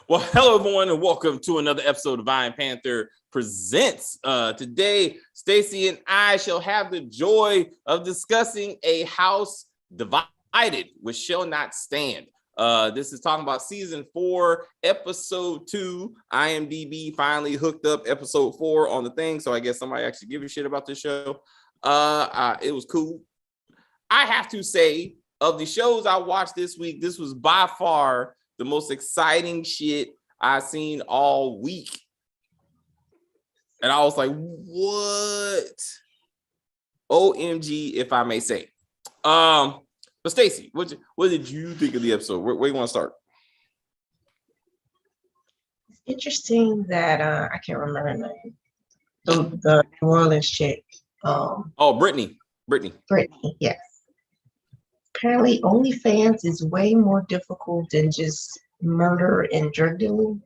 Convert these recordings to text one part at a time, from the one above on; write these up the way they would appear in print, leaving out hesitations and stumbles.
Well, hello everyone, and welcome to another episode of Iron Panther Presents. Today, Stacy and I shall have the joy of discussing A House Divided, which shall not stand. This is talking about season 4, episode 2. IMDb finally hooked up episode 4 on the thing, so I guess somebody actually give a shit about this show. It was cool. I have to say, of the shows I watched this week, this was by far the most exciting shit I've seen all week. And I was like, what? OMG, if I may say. But Stacy, what did you think of the episode? Where you want to start? It's interesting that I can't remember her name. The New Orleans chick. Britney. Britney, yes. Apparently, OnlyFans is way more difficult than just murder and drug dealing.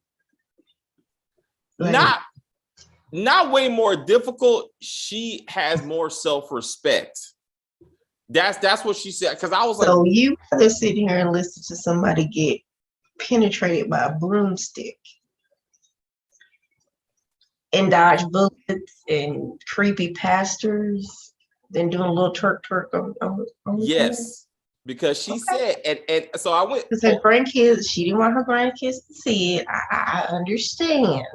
Not way more difficult. She has more self-respect. That's what she said. Because I was so you rather sit here and listen to somebody get penetrated by a broomstick and dodge bullets and creepy pastors than doing a little twerk on yes. Because she said, and so I went. Because her grandkids, she didn't want her grandkids to see it. I understand.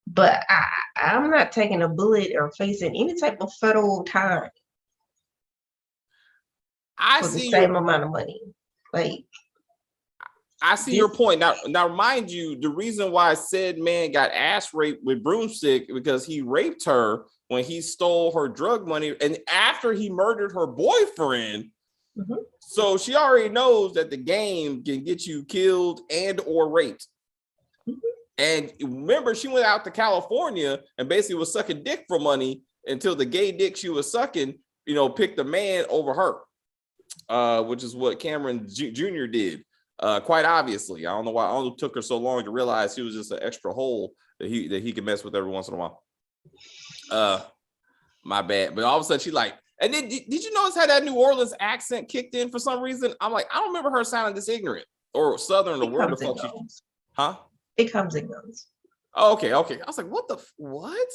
But I'm not taking a bullet or facing any type of federal time for the same amount of money. Like, I see your point. Now, mind you, the reason why said man got ass raped with broomstick because he raped her when he stole her drug money and after he murdered her boyfriend. Mm-hmm. So she already knows that the game can get you killed and or raped. Mm-hmm. And remember, she went out to California and basically was sucking dick for money until the gay dick she was sucking, picked a man over her, which is what Cameron Jr. did. Quite obviously. I don't know why it took her so long to realize he was just an extra hole that he could mess with every once in a while. My bad. But all of a sudden she like, and then did you notice how that New Orleans accent kicked in for some reason? I'm like, I don't remember her sounding this ignorant or Southern or whatever the fuck she. Huh? It comes and goes. Oh, okay. I was like, what?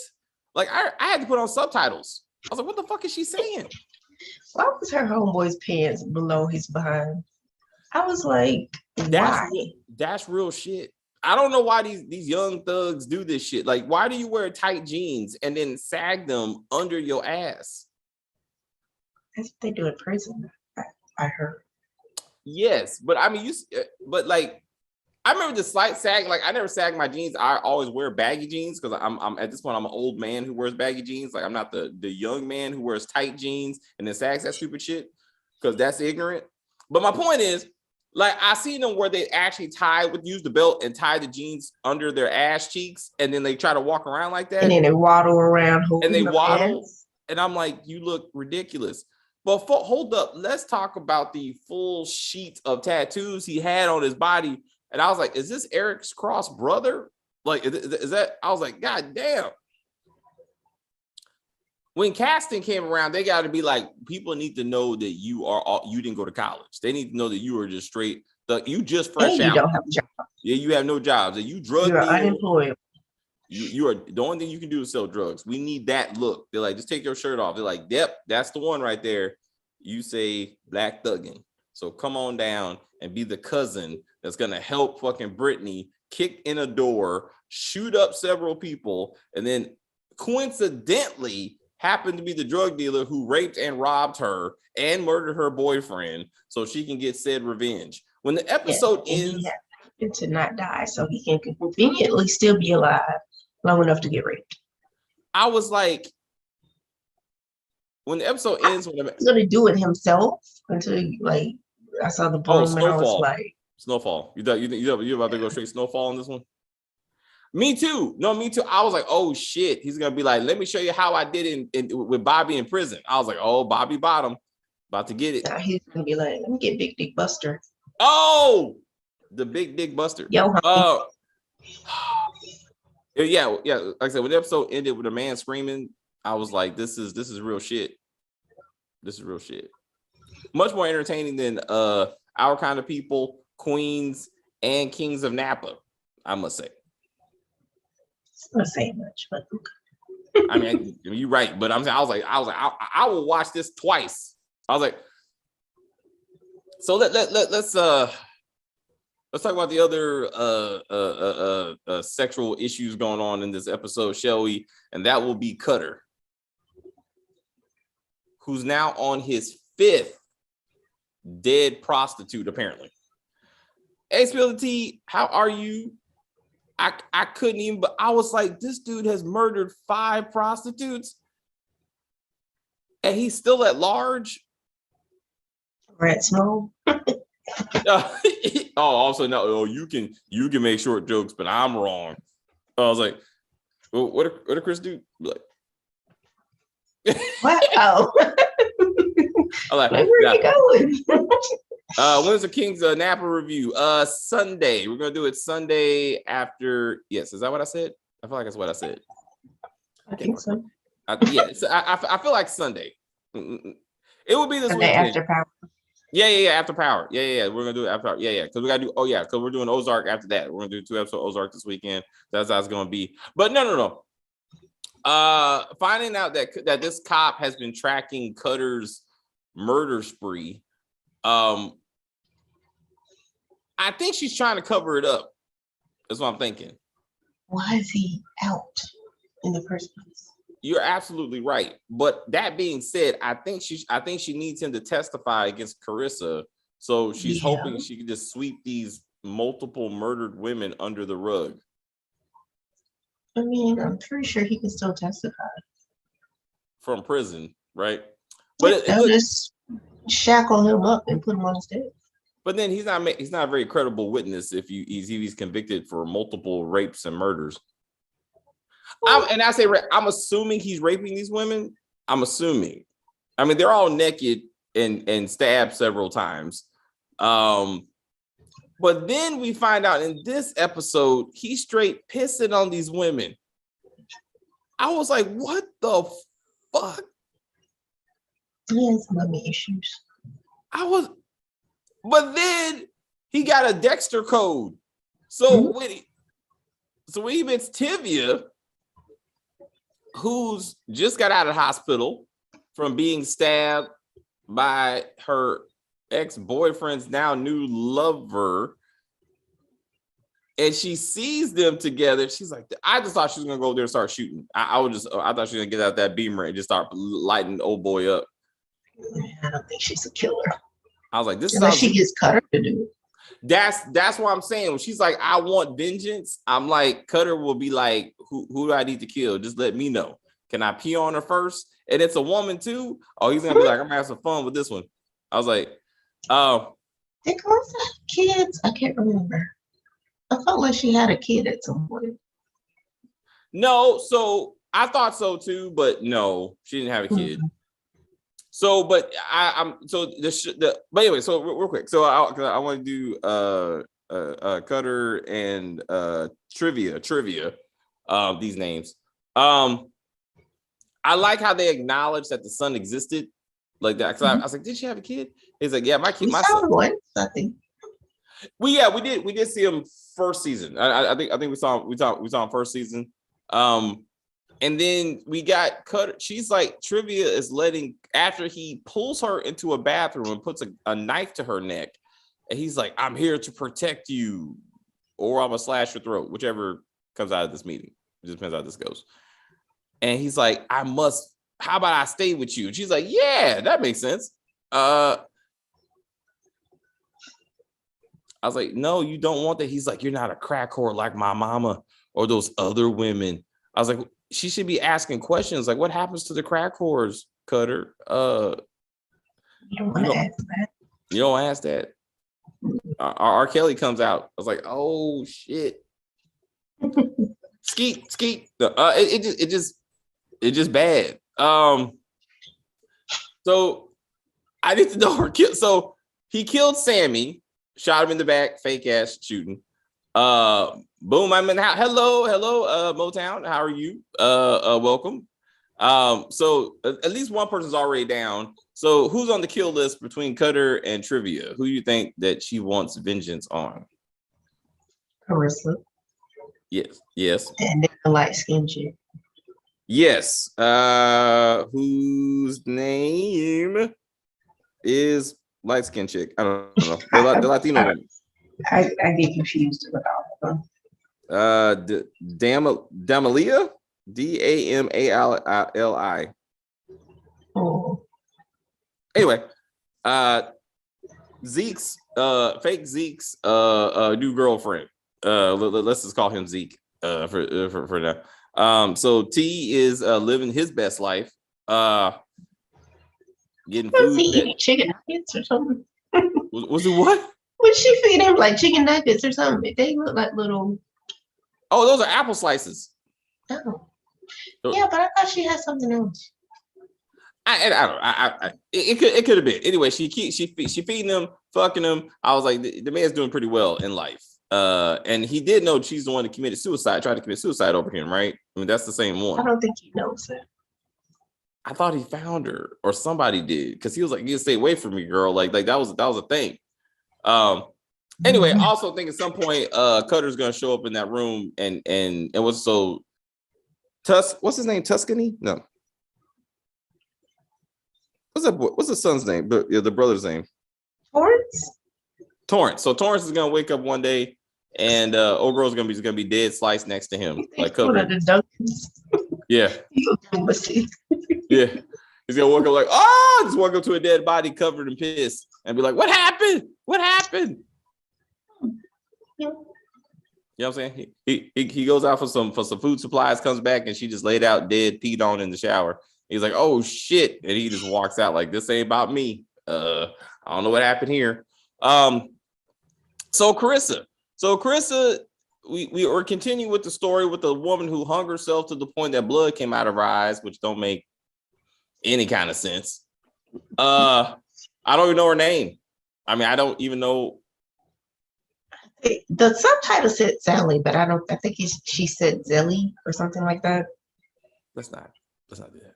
Like I had to put on subtitles. I was like, what the fuck is she saying? Why was her homeboy's pants below his behind? I was like, why? That's real shit. I don't know why these young thugs do this shit. Like, why do you wear tight jeans and then sag them under your ass? That's what they do in prison. I heard. Yes, but I mean, I remember the slight sag. Like, I never sag my jeans. I always wear baggy jeans because I'm at this point I'm an old man who wears baggy jeans. Like, I'm not the young man who wears tight jeans and then sags that stupid shit because that's ignorant. But my point is, like, I seen them where they actually use the belt and tie the jeans under their ass cheeks, and then they try to walk around like that. And then they waddle around. And they waddle. Pants. And I'm like, you look ridiculous. But hold up. Let's talk about the full sheet of tattoos he had on his body. And I was like, is this Eric's Cross brother? Like, is that? I was like, God damn. When casting came around, they got to be like, people need to know that you didn't go to college. They need to know that you are just straight. You just fresh out. You don't have a job. Yeah, you have no jobs. And you drug You're unemployed. You are the only thing you can do is sell drugs. We need that look. They're like, just take your shirt off. They're like, yep, that's the one right there. You say black thugging. So come on down and be the cousin that's gonna help fucking Britney kick in a door, shoot up several people, and then coincidentally happened to be the drug dealer who raped and robbed her and murdered her boyfriend so she can get said revenge. When the episode ends, to not die so he can conveniently still be alive long enough to get raped. I was like, when the episode ends, he's gonna do it himself until like I saw the broom and I was like, Snowfall. You about to go straight Snowfall on this one? Me too. No, me too. I was like, oh shit. He's gonna be like, let me show you how I did with Bobby in prison. I was like, oh, Bobby Bottom, about to get it. Now he's gonna be like, let me get Big Dick Buster. Oh, the Big Dick Buster. Yo, yeah. Like I said, when the episode ended with a man screaming, I was like, this is real shit. This is real shit. Much more entertaining than Our Kind of People, Queens, and Kings of Napa, I must say. It's not saying much, but I mean, you're right, but I was like, I will watch this twice. I was like, so let's talk about the other sexual issues going on in this episode, shall we? And that will be Cutter, who's now on his 5th dead prostitute, apparently. Hey, Spill the Tea, how are you? I couldn't even, but I was like, this dude has murdered 5 prostitutes and he's still at large. Red Snow. Also, no, you can make short jokes, but I'm wrong. I was like, well, what did Chris do? Like, wow. I'm like, where are you going? When's the King's Napa review? Sunday. We're gonna do it Sunday after. Yes, is that what I said? I feel like that's what I said. I think so. Yeah, so I feel like Sunday. It will be this Sunday weekend. after Power. Yeah, after Power. Yeah. We're gonna do it after Power. Yeah, because we gotta do. Oh yeah, because we're doing Ozark after that. We're gonna do 2 episodes of Ozark this weekend. That's how it's gonna be. But no. Finding out that this cop has been tracking Cutter's murder spree. I think she's trying to cover it up. That's what I'm thinking. Why is he out in the first place? You're absolutely right. But that being said, I think she needs him to testify against Karissa. So she's hoping she can just sweep these multiple murdered women under the rug. I mean, I'm pretty sure he can still testify from prison, right? But they'll just shackle him up and put him on the stage. But then he's not a very credible witness if he's convicted for multiple rapes and murders. I'm assuming he's raping these women. I'm assuming. I mean, they're all naked and stabbed several times. But then we find out in this episode, he's straight pissing on these women. I was like, what the fuck? He has mommy issues. But then he got a Dexter code. So when he meets Tivia, who's just got out of the hospital from being stabbed by her ex-boyfriend's now new lover, and she sees them together, she's like, I just thought she was gonna go there and start shooting. I thought she was gonna get out that beamer and just start lighting the old boy up. I don't think she's a killer. I was like, this unless she gets Cutter to do it. That's what I'm saying. When she's like, I want vengeance, I'm like, Cutter will be like, who do I need to kill? Just let me know. Can I pee on her first? And it's a woman too. Oh, he's gonna be like, I'm gonna have some fun with this one. I was like, did Karissa have kids? I can't remember. I felt like she had a kid at some point. No, so I thought so too, but no, she didn't have a kid. So, but but anyway, so real quick. So I want to do Cutter and trivia. These names. I like how they acknowledge that the son existed like that. Cause I was like, did she have a kid? He's like, yeah, my son. Once, I think. We did see him first season. I think we saw him first season. And then we got Cutter. She's like, Trivia is after he pulls her into a bathroom and puts a knife to her neck. And he's like, I'm here to protect you, or I'm gonna slash your throat, whichever comes out of this meeting. It just depends how this goes. And he's like, how about I stay with you? And she's like, yeah, that makes sense. I was like, no, you don't want that. He's like, you're not a crack whore like my mama or those other women. I was like, she should be asking questions like, what happens to the crack whores, Cutter? You don't ask that. You don't ask that. R. Kelly comes out. I was like, oh shit. Skeet. It just bad. So I need to know her kill. So he killed Sammy, shot him in the back, fake ass shooting. Boom, I'm in the house. Hello, Motown. How are you? Welcome. So at least one person's already down. So who's on the kill list between Cutter and Trivia? Who do you think that she wants vengeance on? Karissa. Yes. And then the light skinned chick. Yes. Whose name is light skin chick? I don't know. The Latino woman. I get confused with all of them. Damalia, Damali. Oh. Anyway, Zeke's fake Zeke's new girlfriend. Let's just call him Zeke for now. So T is living his best life. Getting Was food. he eating chicken nuggets or something? Was it what? Was she feeding him like chicken nuggets or something? They look like little. Oh, those are apple slices. Oh. Yeah, but I thought she had something else. I don't know. It could have been. Anyway, she feeding them, fucking them. I was like, the man's doing pretty well in life. And he did know she's the one that committed suicide, tried to commit suicide over him, right? I mean, that's the same one. I don't think he knows that. I thought he found her or somebody did, because he was like, you stay away from me, girl. Like that was a thing. Anyway, I also think at some point Cutter's gonna show up in that room and what's so what's his name? Tuscany? No. What's the son's name? The brother's name? Torrance. So Torrance is gonna wake up one day and old girl's gonna be dead sliced next to him. Like covered. Yeah. Yeah. He's gonna walk up like, oh, just walk up to a dead body covered in piss and be like, what happened? What happened? You know what I'm saying? He goes out for some food supplies, comes back, and she just laid out dead, peed on in the shower. He's like, oh shit. And he just walks out like, this ain't about me. I don't know what happened here. So Karissa, we are continuing with the story with the woman who hung herself to the point that blood came out of her eyes, which don't make any kind of sense. I don't even know her name. I mean, I don't even know. The subtitle said Sally, but I think she said Zelly or something like that. Let's not do that.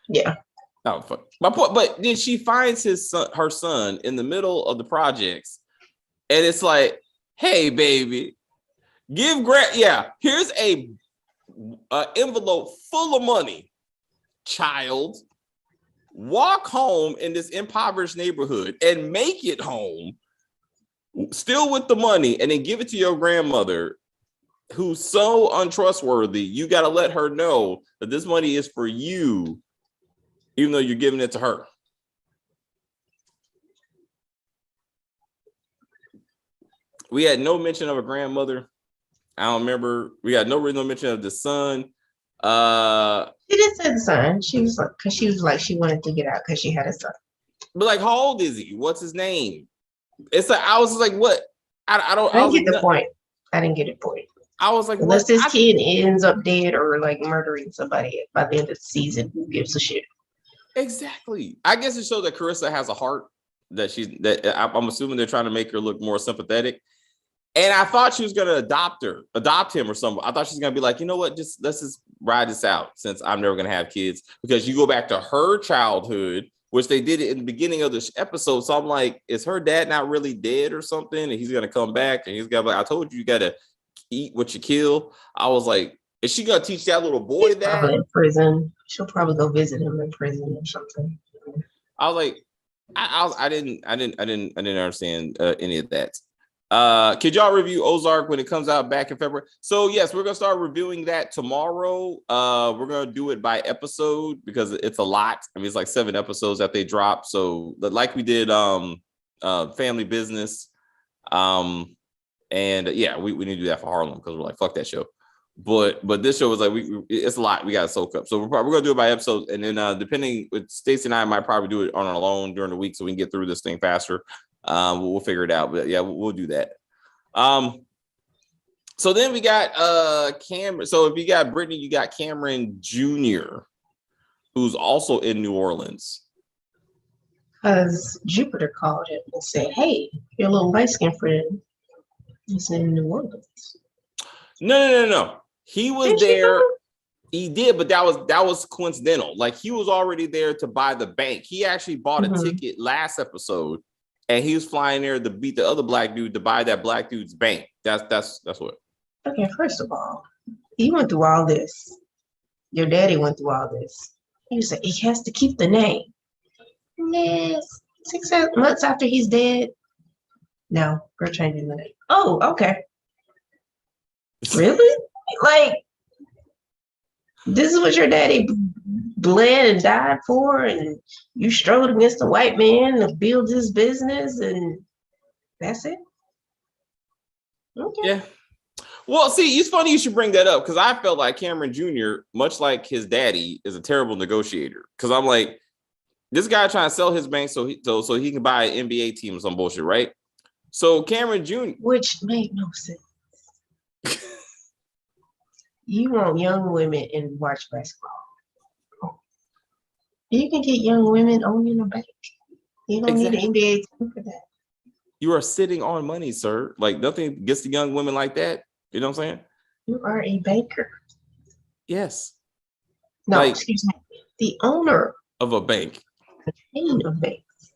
Yeah. Oh, fuck. My point, but then she finds her son in the middle of the projects, and it's like, hey, baby, here's a envelope full of money, child. Walk home in this impoverished neighborhood and make it home, still with the money, and then give it to your grandmother, who's so untrustworthy. You got to let her know that this money is for you, even though you're giving it to her. We had no mention of a grandmother. I don't remember. We had no mention of the son. She did say the son. She was like, she wanted to get out because she had a son. But like, how old is he? What's his name? It's like, I was like, what? I didn't get the point. I didn't get the point. I was like, unless this kid ends up dead or like murdering somebody by the end of the season, who gives a shit? Exactly. I guess it shows that Karissa has a heart, that I'm assuming they're trying to make her look more sympathetic. And I thought she was gonna adopt him or something. I thought she was gonna be like, you know what, let's just ride this out, since I'm never gonna have kids. Because you go back to her childhood, which they did it in the beginning of this episode. So I'm like, is her dad not really dead or something? And he's gonna come back and he's gonna be like, I told you gotta eat what you kill. I was like, is she gonna teach that little boy that? Probably in prison. She'll probably go visit him in prison or something. I was like, I didn't understand any of that. Could y'all review Ozark when it comes out back in February? So yes, we're gonna start reviewing that tomorrow. We're gonna do it by episode because it's a lot. I mean, it's like 7 episodes that they drop. So like we did Family Business. And yeah, we need to do that for Harlem because we're like, fuck that show. But this show was like, it's a lot. We got to soak up. So we're gonna do it by episode, and then depending with Stacey and I might probably do it on our own during the week so we can get through this thing faster. We'll figure it out, but yeah, we'll do that. So then we got Cameron. So if you got Britney, you got Cameron Jr., who's also in New Orleans. Because Jupiter called him and said, hey, your little light-skinned friend is in New Orleans. No. He was there. He did, but that was coincidental. Like, he was already there to buy the bank. He actually bought a ticket last episode and he was flying there to beat the other black dude to buy that black dude's bank. That's what. Okay, first of all, he went through all this. Your daddy went through all this. You said he has to keep the name. Yes, 6 months after he's dead. No, we're changing the name. Oh, okay. Really? Like, this is what your daddy bled and died for, and you struggled against a white man to build his business, and that's it? Okay. Yeah. Well, see, it's funny you should bring that up because I felt like Cameron Jr., much like his daddy, is a terrible negotiator. Because I'm like, this guy trying to sell his bank so he can buy an NBA team or some bullshit, right? So Cameron Jr., which made no sense. You want young women and watch basketball. You can get young women owning a bank. You don't need an NBA team for that. You are sitting on money, sir. Like, nothing gets the young women like that. You know what I'm saying? You are a banker. Yes. No, like, excuse me. The owner of a bank. A chain of banks.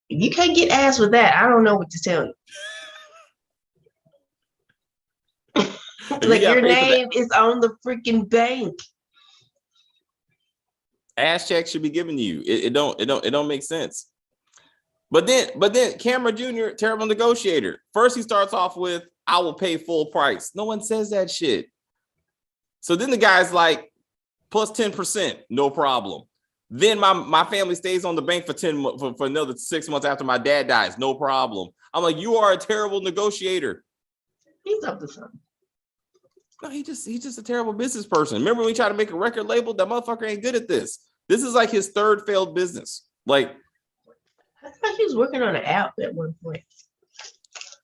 If you can't get ass with that, I don't know what to tell you. Like, your name is on the freaking bank. Ass checks should be given to you. It don't make sense. But then Cameron Jr., terrible negotiator. First, he starts off with, I will pay full price. No one says that shit. So then the guy's like, plus 10%, no problem. Then my family stays on the bank for another 6 months after my dad dies, no problem. I'm like, you are a terrible negotiator. He's up to something. No, he's just a terrible business person. Remember when we tried to make a record label? That motherfucker ain't good at this. This is like his third failed business. Like, I thought he was working on an app at one point.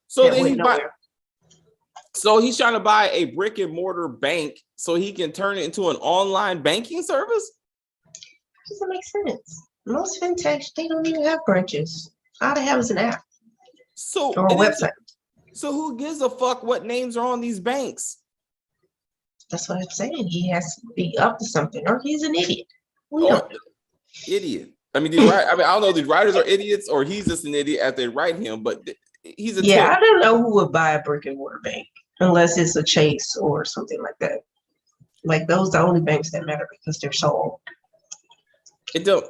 So then he's trying to buy a brick and mortar bank so he can turn it into an online banking service? Doesn't make sense. Most fintechs, they don't even have branches. All they have is an app. Or a website. So who gives a fuck what names are on these banks? That's what I'm saying. He has to be up to something, or he's an idiot. Idiot. I mean, I don't know if these writers are idiots or he's just an idiot as they write him, but he's a I don't know who would buy a brick and mortar bank unless it's a Chase or something like that. Like, those are the only banks that matter because they're so old. It don't.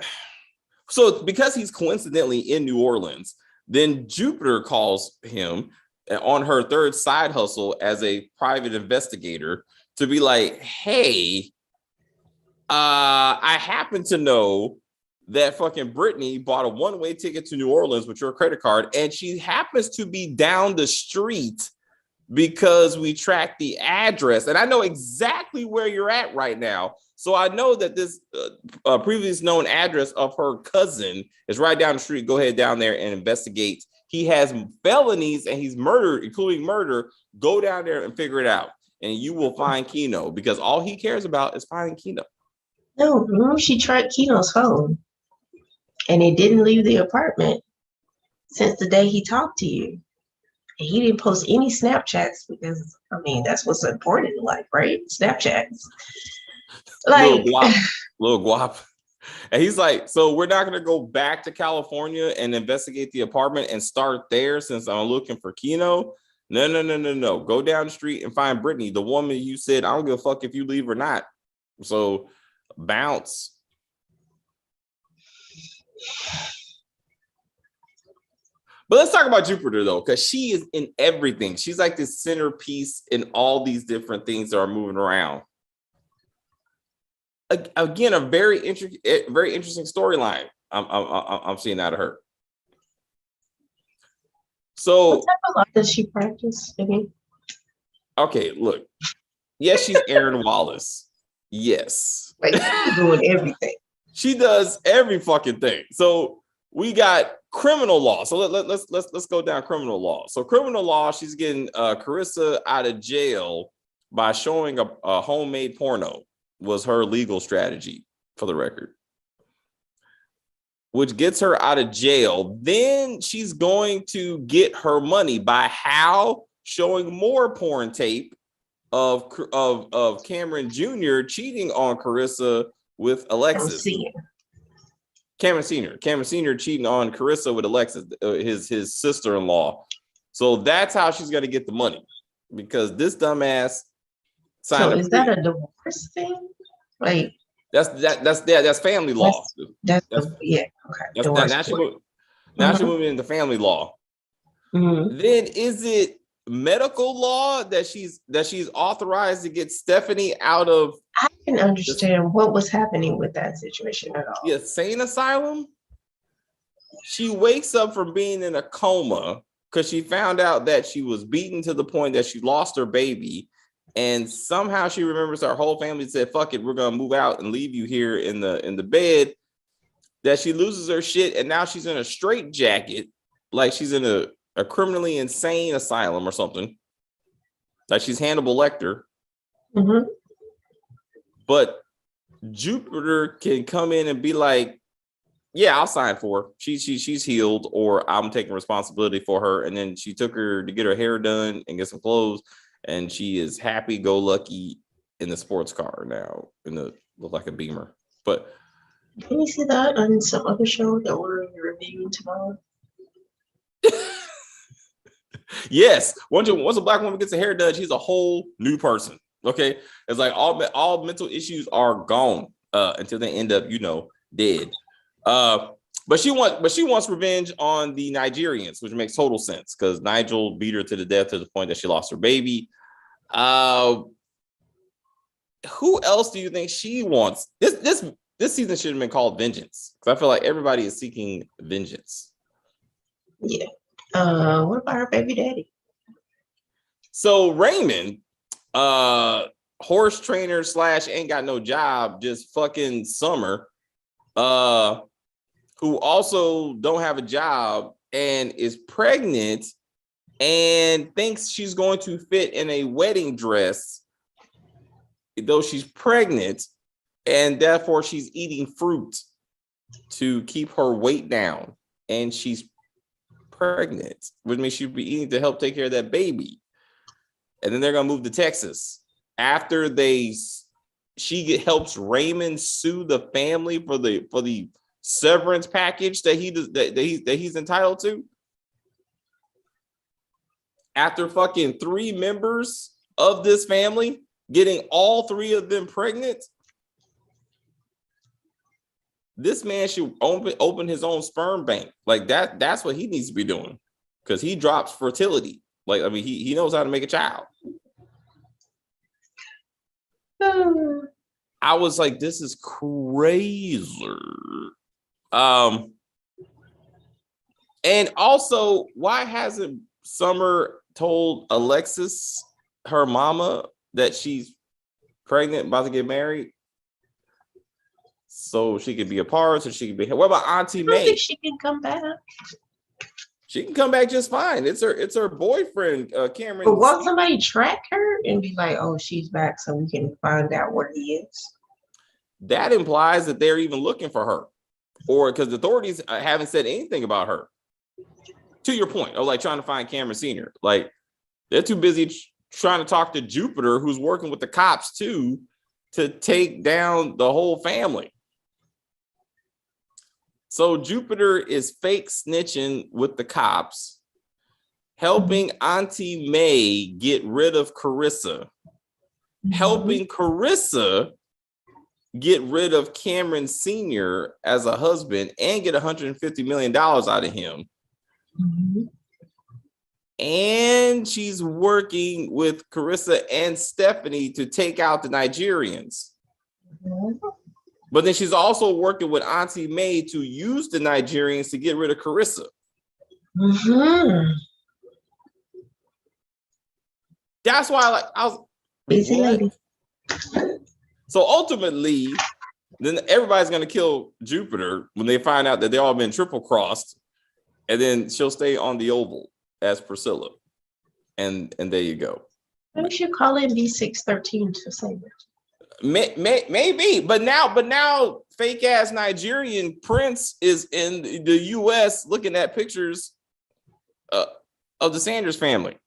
So because he's coincidentally in New Orleans, then Jupiter calls him on her third side hustle as a private investigator to be like, hey, I happen to know that fucking Britney bought a one-way ticket to New Orleans with your credit card, and she happens to be down the street because we tracked the address. And I know exactly where you're at right now. So I know that this previously known address of her cousin is right down the street. Go ahead down there and investigate. He has felonies and he's murdered, including murder. Go down there and figure it out. And you will find Keno because all he cares about is finding Keno. No, remember she tracked Keno's phone and it didn't leave the apartment since the day he talked to you. And he didn't post any Snapchats because, I mean, that's what's important in life, right? Snapchats. Like, little guap. And he's like, so we're not going to go back to California and investigate the apartment and start there since I'm looking for Keno. No. Go down the street and find Britney, the woman you said, I don't give a fuck if you leave or not. So bounce. But let's talk about Jupiter, though, because she is in everything. She's like this centerpiece in all these different things that are moving around. Again, a very interesting storyline I'm seeing out of her. So what type of law does she practice again? Okay, look. Yes, she's Aaron Wallace. Yes. Like, she's doing everything. She does every fucking thing. So we got criminal law. So let's go down criminal law. So criminal law, she's getting Karissa out of jail by showing a homemade porno. Was her legal strategy, for the record, which gets her out of jail. Then she's going to get her money by how? Showing more porn tape of Cameron Jr. cheating on Karissa with Alexis. Cameron Senior cheating on Karissa with Alexis, his sister-in-law. So that's how she's gonna get the money, because this dumbass signed. So is that a divorce thing? Like that's family law. That's yeah, okay. That's Divorce now she's moving into family law. Then is it medical law that she's authorized to get Stephanie out of? I didn't understand what was happening with that situation at all. The insane asylum. She wakes up from being in a coma because she found out that she was beaten to the point that she lost her baby, and somehow she remembers her whole family said, "Fuck it, we're gonna move out and leave you here in the bed." That she loses her shit, and now she's in a straitjacket, like she's in a criminally insane asylum or something. Like she's Hannibal Lecter. But Jupiter can come in and be like, yeah, I'll sign for her. She's healed, or I'm taking responsibility for her. And then she took her to get her hair done and get some clothes, and she is happy-go-lucky in the sports car now, look like a Beamer. But can you see that on some other show that we're reviewing tomorrow? Yes, once a black woman gets her hair done, she's a whole new person. Okay, it's like all mental issues are gone until they end up, dead. But she wants revenge on the Nigerians, which makes total sense because Nigel beat her to the death to the point that she lost her baby. Who else do you think she wants? This season should have been called Vengeance, because I feel like everybody is seeking vengeance. Yeah. What about her baby daddy? So Raymond, horse trainer / ain't got no job, just fucking Summer, who also don't have a job and is pregnant and thinks she's going to fit in a wedding dress, though she's pregnant, and therefore she's eating fruit to keep her weight down, and she's pregnant, which means she'll be eating to help take care of that baby. And then they're gonna move to Texas after helps Raymond sue the family for the severance package that he's entitled to. After fucking 3 members of this family getting all 3 of them pregnant, this man should open his own sperm bank. Like that's what he needs to be doing, because he drops fertility. Like, I mean, he knows how to make a child. I was like, this is crazy. And also, why hasn't Summer told Alexis, her mama, that she's pregnant, about to get married, so she could be a part, so she could be? What about Auntie May? I think she can come back. She can come back just fine. It's her boyfriend, Cameron. But won't somebody track her and be like, "Oh, she's back," so we can find out where he is? That implies that they're even looking for her, or because the authorities haven't said anything about her. To your point of like trying to find Cameron Senior, like they're too busy trying to talk to Jupiter, who's working with the cops too, to take down the whole family. So Jupiter is fake snitching with the cops, helping Auntie May get rid of Karissa, helping Karissa get rid of Cameron Senior as a husband and get $150 million out of him. And she's working with Karissa and Stephanie to take out the Nigerians. But then she's also working with Auntie May to use the Nigerians to get rid of Karissa. That's why I was busy lady. So ultimately, then everybody's gonna kill Jupiter when they find out that they all been triple crossed, and then she'll stay on the Oval as Priscilla, and there you go. Maybe we should call it B613 to say that. Maybe, but now fake ass Nigerian Prince is in the U.S. looking at pictures of the Sanders family.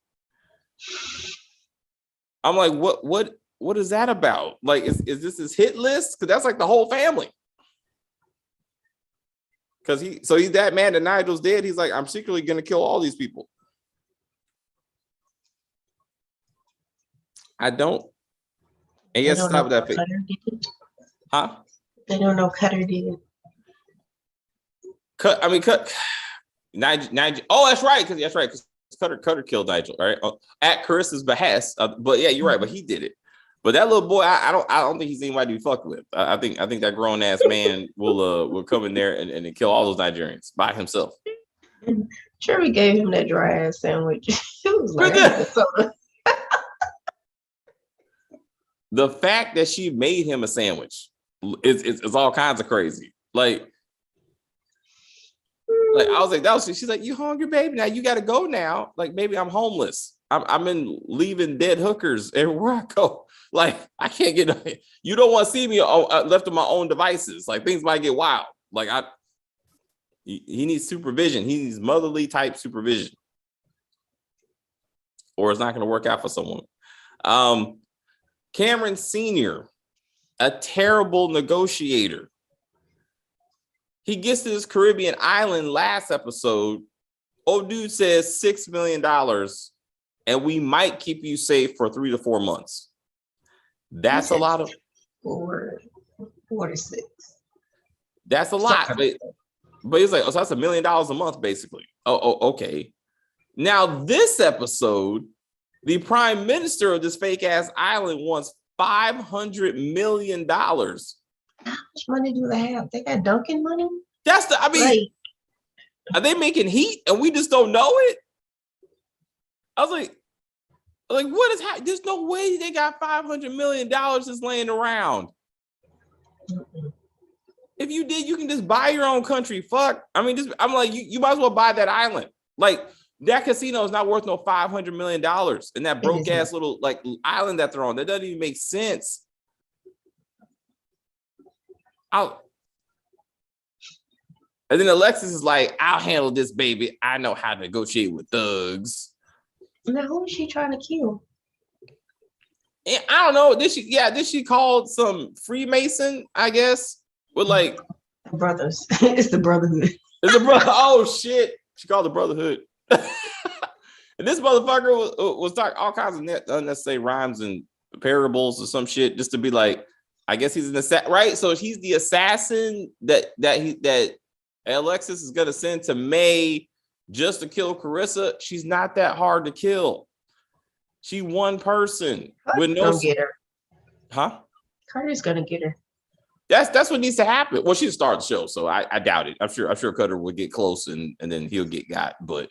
I'm like, what is that about? Like, is this his hit list? Because that's like the whole family. Because he's that man that Nigel's dead. He's like, I'm secretly gonna kill all these people. I don't. And yes, stop with that face. Huh? They don't know Cutter did. Cut. Nigel. Oh, that's right. Because Cutter killed Nigel, right? At Carissa's behest. But yeah, you're right. But he did it. But that little boy, I don't think he's anybody to be fucked with. I think that grown ass man will come in there and kill all those Nigerians by himself. Sure, we gave him that dry ass sandwich. It was like the fact that she made him a sandwich is all kinds of crazy. Like I was like, she's like, you hungry, baby? Now you got to go now. Like, baby, I'm homeless. I'm in leaving dead hookers everywhere I go. Like, I can't get. You don't want to see me left to my own devices. Like, things might get wild. Like, he needs supervision. He needs motherly type supervision, or it's not going to work out for someone. Cameron Sr., a terrible negotiator. He gets to this Caribbean island last episode. Old dude says $6 million, and we might keep you safe for 3 to 4 months. That's a lot of 4 to 6. That's a lot. But he's like, oh, so that's $1 million a month, basically. Oh, okay. Now, this episode, the prime minister of this fake ass island wants $500 million. How much money do they have? They got Dunkin' money? Are they making heat and we just don't know it? I was like, what is happening? There's no way they got $500 million just laying around. Mm-mm. If you did, you can just buy your own country. Fuck. I mean, I'm like, you might as well buy that island. Like, that casino is not worth no $500 million. And that broke ass little like island that they're on, that doesn't even make sense. And then Alexis is like, I'll handle this, baby. I know how to negotiate with thugs. Now, who is she trying to kill? And I don't know. Did she call some Freemason, I guess? With like brothers. It's the Brotherhood. It's the brother. Oh shit. She called the Brotherhood. And this motherfucker was talking all kinds of unnecessary rhymes and parables or some shit just to be like, I guess he's an assassin, right? So he's the assassin that Alexis is gonna send to May just to kill Karissa. She's not that hard to kill. She one person with no get her. Huh? Carter's gonna get her. That's what needs to happen. Well, she started the show, so I doubt it. I'm sure Cutter would get close and then he'll get got. But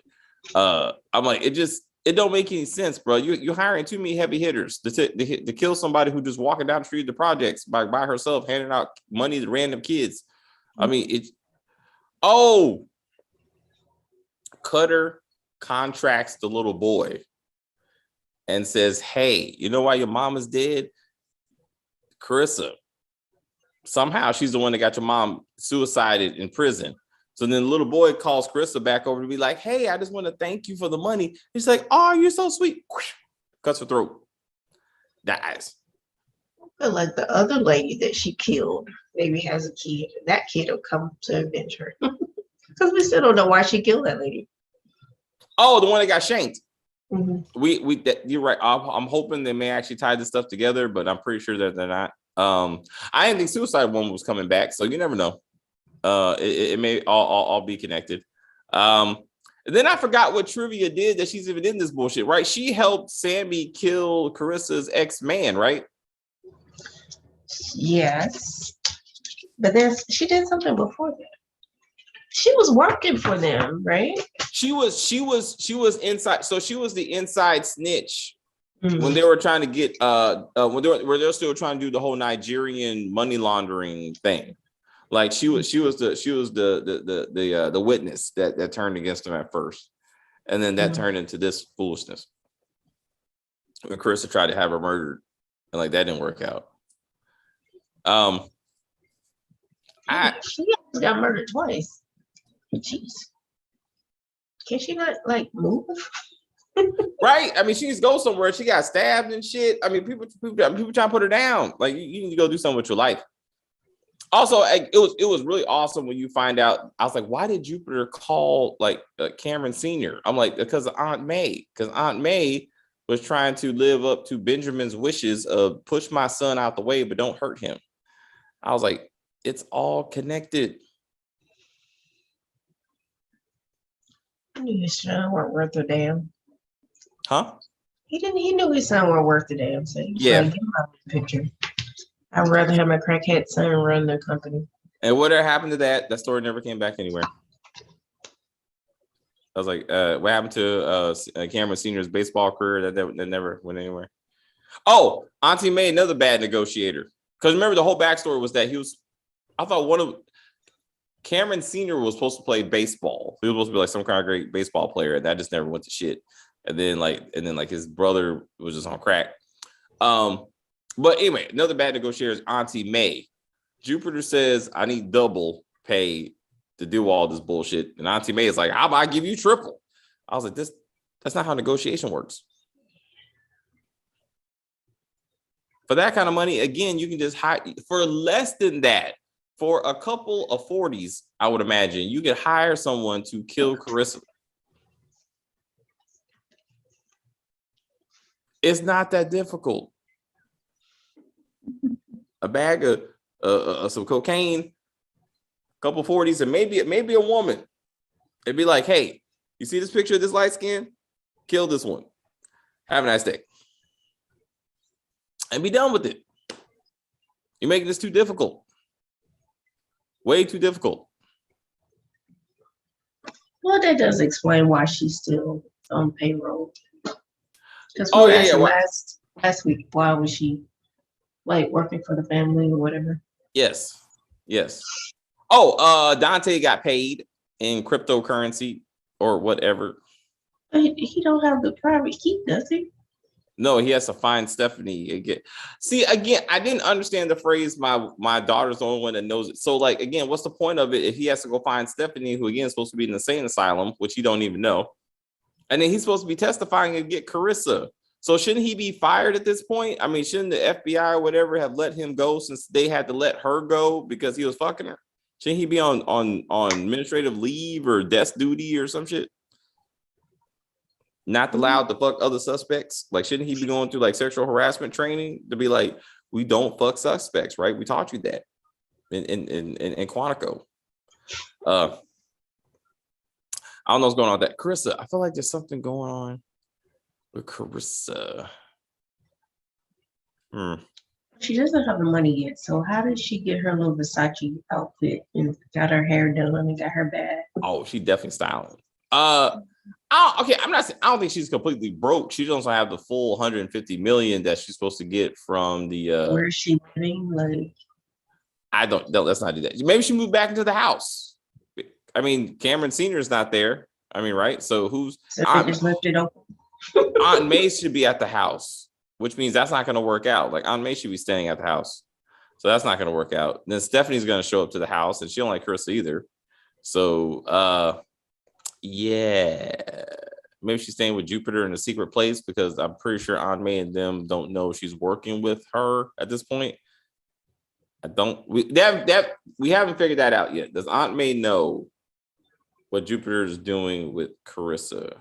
I'm like, it don't make any sense, bro. You're hiring too many heavy hitters to kill somebody who just walking down the street of the projects by herself, handing out money to random kids. I mean, Cutter contracts the little boy and says, hey, you know why your mom is dead? Karissa. Somehow she's the one that got your mom suicided in prison. So then the little boy calls Karissa back over to be like, hey, I just want to thank you for the money. He's like, oh, you're so sweet. Cuts her throat. Dies. I feel like the other lady that she killed maybe has a kid. That kid will come to avenge her. Because we still don't know why she killed that lady. Oh, the one that got shanked. Mm-hmm. You're right. I'm hoping they may actually tie this stuff together, but I'm pretty sure that they're not. I didn't think Suicide One was coming back, so you never know. It may all be connected. And then I forgot what Trivia did that she's even in this bullshit, right? She helped Sammy kill Carissa's ex-man, right? Yes, but she did something before that. She was working for them, right? She was inside. So she was the inside snitch. When they were trying to get when they're still trying to do the whole Nigerian money laundering thing, like she was the witness that turned against them at first, and then that turned into this foolishness. When Karissa tried to have her murdered, and like that didn't work out. She got murdered twice. Jeez, can she not like move? Right. I mean, she needs to go somewhere. She got stabbed and shit. I mean, people trying to put her down. Like, you need to go do something with your life. Also, it was really awesome when you find out. I was like, why did Jupiter call like Cameron Sr.? I'm like, because of Aunt May. Because Aunt May was trying to live up to Benjamin's wishes of push my son out the way, but don't hurt him. I was like, it's all connected. He knew his son weren't worth a damn. Huh? He didn't. He knew his son weren't worth a damn. So he was Yeah. like, get him out of the picture. I'd rather have my crackhead son run the company. And whatever happened to that? That story never came back anywhere. I was like, what happened to Cameron Sr.'s baseball career? That never went anywhere. Oh, Auntie May, another bad negotiator. Because remember, the whole backstory was that I thought one of Cameron Sr. was supposed to play baseball. He was supposed to be like some kind of great baseball player, and that just never went to shit. And then his brother was just on crack. But anyway, another bad negotiator is Auntie May. Jupiter says, I need double pay to do all this bullshit. And Auntie May is like, how about I give you triple? I was like, that's not how negotiation works. For that kind of money, again, you can just hire for less than that. For a couple of 40s, I would imagine you could hire someone to kill Karissa. It's not that difficult. A bag of some cocaine, a couple 40s, and maybe a woman. It'd be like, hey, you see this picture of this light skin? Kill this one. Have a nice day. And be done with it. You're making this too difficult. Way too difficult. Well, that does explain why she's still on payroll. Because last week, why was she like working for the family or whatever? Yes. Oh, Dante got paid in cryptocurrency or whatever. But he don't have the private key, does he? No, he has to find Stephanie again. See, again, I didn't understand the phrase, my daughter's the only one that knows it. So, like, again, what's the point of it if he has to go find Stephanie, who, again, is supposed to be in the insane asylum, which he don't even know. And then he's supposed to be testifying and get Karissa. So shouldn't he be fired at this point? I mean, shouldn't the FBI or whatever have let him go since they had to let her go because he was fucking her? Shouldn't he be on administrative leave or desk duty or some shit? Not allowed to fuck other suspects? Like, shouldn't he be going through like sexual harassment training to be like, we don't fuck suspects, right? We taught you that in Quantico. I don't know what's going on with that. Karissa, I feel like there's something going on with Karissa. She doesn't have the money yet, so how did she get her little Versace outfit and got her hair done and got her bag? Oh, she definitely styling. I'm not saying I don't think she's completely broke. She doesn't have the full 150 million that she's supposed to get from the where is she living? Like, I don't know. Let's not do that. Maybe she moved back into the house. I mean, Cameron Sr. is not there. I mean, right? So who's just left it open? Aunt May should be at the house, which means that's not going to work out. Like, Aunt May should be staying at the house. So that's not going to work out. Then Stephanie's going to show up to the house, and she don't like Karissa either. So, yeah. Maybe she's staying with Jupiter in a secret place because I'm pretty sure Aunt May and them don't know she's working with her at this point. We haven't figured that out yet. Does Aunt May know what Jupiter is doing with Karissa?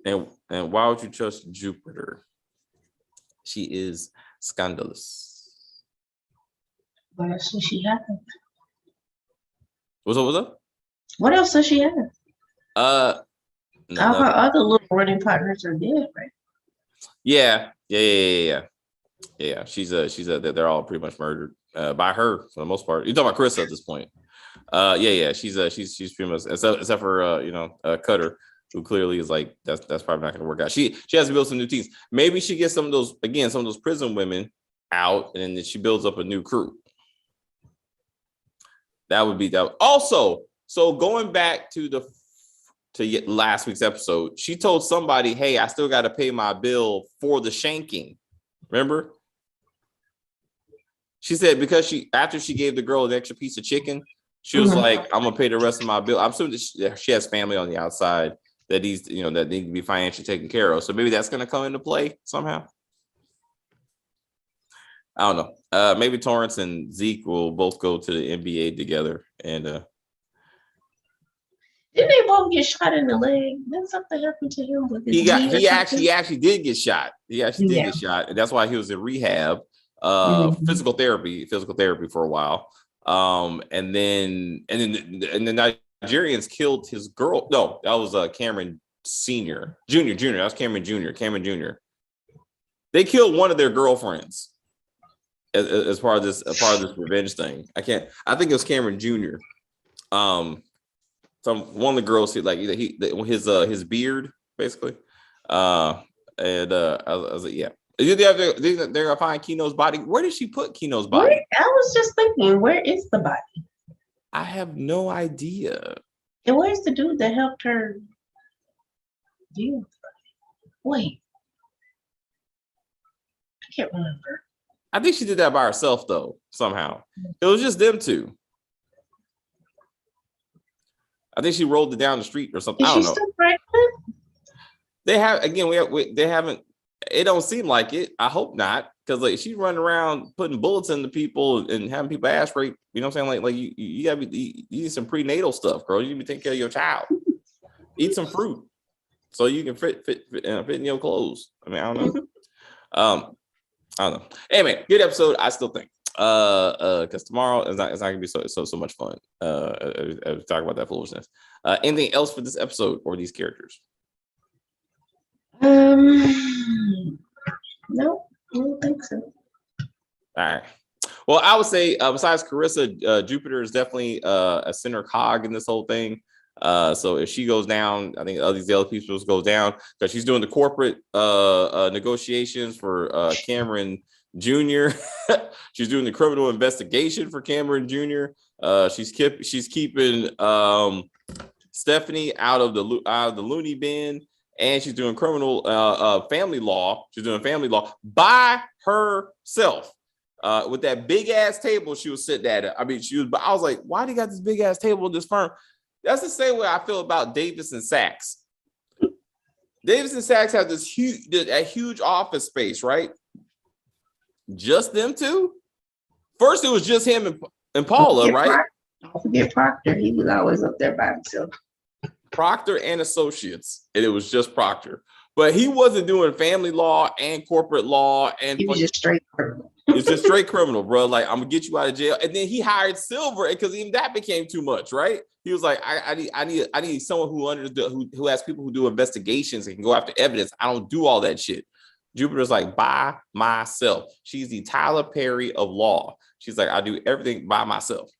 And why would you trust Jupiter? She is scandalous. What else does she have? What's up? What else does she have? All her other little running partners are dead, right? Yeah. She's they're all pretty much murdered by her for the most part. You're talking about Karissa at this point. She's pretty much except for Cutter, who clearly is like that's probably not going to work out. She has to build some new teams. Maybe she gets some of those prison women out, and then she builds up a new crew. That would be that. Also, so going back to last week's episode, she told somebody, "Hey, I still got to pay my bill for the shanking." Remember? She said because after she gave the girl an extra piece of chicken, she was like, "I'm gonna pay the rest of my bill." I'm assuming that she has family on the outside that that need to be financially taken care of. So maybe that's gonna come into play somehow. I don't know. Maybe Torrance and Zeke will both go to the NBA together. And didn't they both get shot in the leg? Then something happened to him with his he actually did get shot. He actually did get shot, and that's why he was in rehab, physical therapy for a while. And then the Nigerians killed his girl. No, that was Cameron Junior. That was Cameron Jr. They killed one of their girlfriends as part of this revenge thing. I think it was Cameron Jr. One of the girls like his beard basically. I was like, yeah. They're gonna find Keno's body. Where did she put Keno's body? I was just thinking, where is the body? I have no idea. And where's the dude that helped her deal with the body? Wait. I can't remember. I think she did that by herself though, somehow. It was just them two. I think she rolled it down the street or something. I don't know. Still pregnant? They have they haven't. It don't seem like it. I hope not, because like she's running around putting bullets into people and having people ass rape. You know what I'm saying? Like you gotta you need some prenatal stuff, girl. You need to take care of your child. Eat some fruit so you can fit in your clothes. I mean, I don't know. I don't know. Anyway, good episode. I still think. Because tomorrow it's not gonna be so much fun. Talk about that foolishness. Anything else for this episode or these characters? No, I don't think so. All right. Well, I would say besides Karissa, Jupiter is definitely a center cog in this whole thing. So if she goes down, I think all these other people go down because she's doing the corporate negotiations for Cameron Jr. She's doing the criminal investigation for Cameron Jr. She's keeping Stephanie out of the loony bin, and she's doing criminal family law. She's doing family law by herself. With that big ass table she was sitting at. I mean, I was like, why do you got this big ass table in this firm? That's the same way I feel about Davis and Sachs. Davis and Sachs have this huge office space, right? Just them two. First, it was just him and Paula, right? Don't forget Proctor. He was always up there by himself. Proctor and Associates, and it was just Proctor. But he wasn't doing family law and corporate law, and he was just straight criminal. It's just straight criminal, bro. Like, I'm gonna get you out of jail. And then he hired Silver because even that became too much, right? He was like, I need someone who has people who do investigations and can go after evidence. I don't do all that shit. Jupiter's like, by myself. She's the Tyler Perry of law. She's like, I do everything by myself.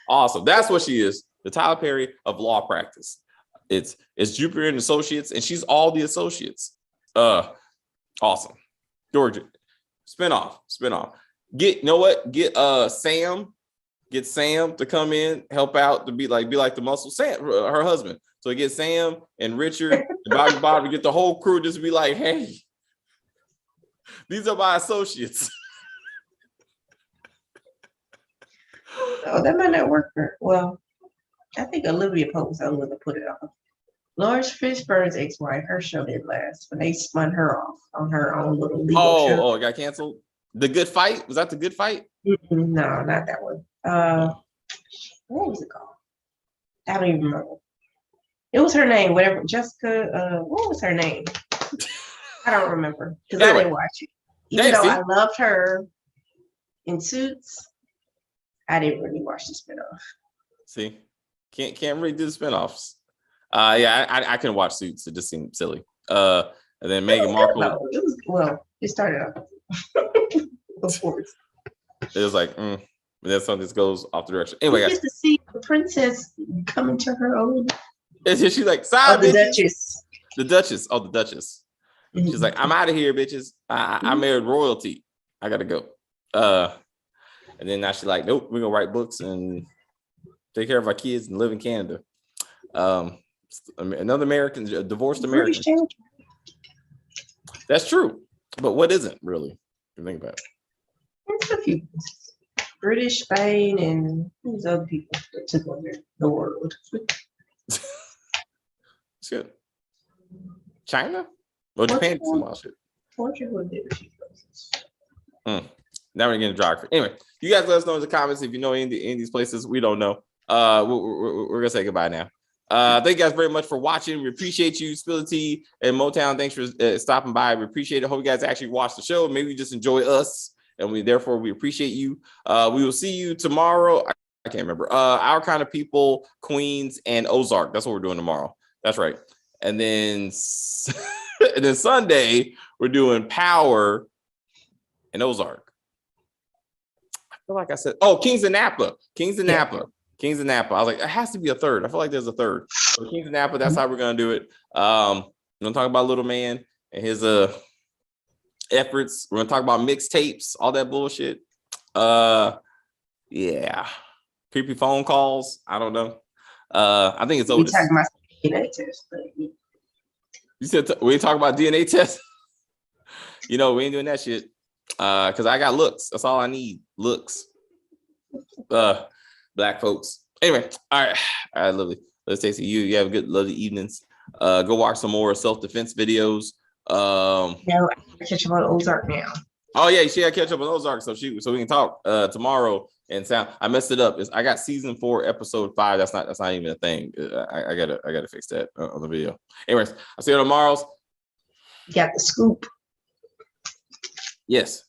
Awesome. That's what she is. The Tyler Perry of law practice. It's Jupiter and Associates, and she's all the associates. Awesome. Georgia. Spinoff. Get Sam to come in, help out, to be like the muscle, Sam, her husband. So get Sam and Richard and Bobby, get the whole crew, just be like, hey, these are my associates. Oh, that might not work for, well, I think Olivia Pope was able to put it off. Lawrence Fishburne's ex-wife, her show didn't last, but they spun her off on her own little legal show. Oh, it got canceled? The Good Fight? Was that The Good Fight? No, not that one. What was it called? I don't even remember. It was her name, whatever. Jessica, what was her name? I don't remember because I didn't watch it. Even though I loved her in Suits, I didn't really watch the spinoff. See, can't really do the spinoffs. Yeah, I couldn't watch Suits. It just seemed silly. And then Meghan Markle. It started off. Of course. It was like, and then something just goes off the direction. Anyway, you get to see the princess coming to her own. And she's like, sorry, the Duchess. The Duchess. Oh, the Duchess. Mm-hmm. She's like, I'm out of here, bitches. I married royalty. I gotta go. And then now she's like, nope, we're gonna write books and take care of our kids and live in Canada. Another American, divorced American. That's true, but what isn't really? You think about it. It's a few. British, Spain, and these other people that took over the world. It's good. China? Well, Japan did some wild shit. wonder who did she Now we're getting geography. Anyway, you guys let us know in the comments if you know any of these places. We don't know. We're gonna say goodbye now. Thank you guys very much for watching. We appreciate you, Spill the Tea and Motown. Thanks for stopping by. We appreciate it. Hope you guys actually watch the show. Maybe you just enjoy us, and we appreciate you. We will see you tomorrow. I can't remember. Our Kind of People, Queens, and Ozark. That's what we're doing tomorrow. That's right. And then and then Sunday we're doing Power and Ozark. I feel like I said, Kings and Napa. Kings and Napa. I was like, it has to be a third. I feel like there's a third. So Kings and Napa, that's how we're gonna do it. We're gonna talk about Little Man and his efforts. We're gonna talk about mixtapes, all that bullshit. Yeah. Creepy phone calls. I don't know. I think it's Otis. talking about DNA test, but You said we talk about DNA tests. We ain't doing that shit. Because I got looks. That's all I need. Looks. Black folks. Anyway, all right, lovely. Let's take it. You have a good, lovely evenings. Go watch some more self-defense videos. no, I catch up on Ozark now. Oh yeah, she got to catch up on Ozark, so we can talk tomorrow. And sound. I messed it up. I got season 4, episode 5. That's not even a thing. I gotta fix that on the video. Anyways, I'll see you tomorrow. You got the scoop. Yes.